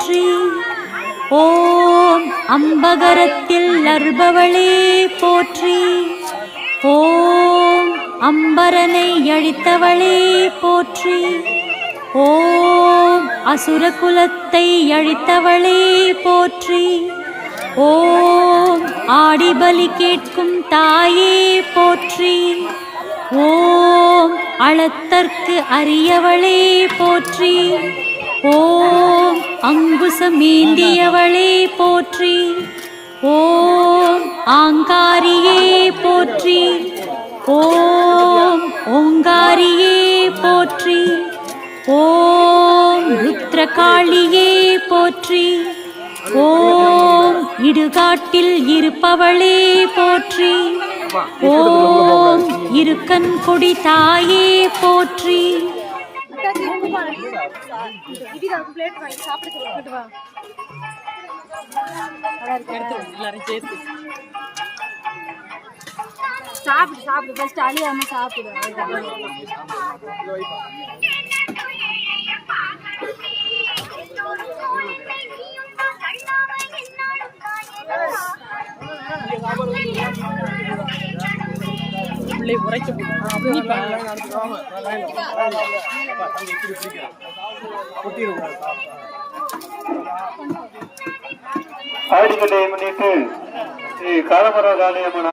போற்றி. ஓம் அம்பகரத்தில் அருள்பவளே போற்றி. ஓம் அம்பரனை அழித்தவளே போற்றி. ஓம் அசுரகுலத்தை அழித்தவளே போற்றி. ஓம் ஆடிபலி கேட்கும் தாயே போற்றி. ஓம் அளத்தற்கு அரியவளே போற்றி. ஓம் அங்குசமேந்தியவளே போற்றி. ஓம் ஆங்காரியே போற்றி. ஓம் ஓங்காரியே போற்றி. ஓம் ருத்ரகாளியே போற்றி. ஓம் இடுகாட்டில் இருப்பவளே போற்றி. ஓம் இருக்கன் கொடி தாயே போற்றி. சாப்பிடு சாப்பிடு ஃபர்ஸ்ட் அழியாம சாப்பிடு. ஆடிக்கட்டையை முன்னிட்டு ஸ்ரீ காலமர காளியம்மன்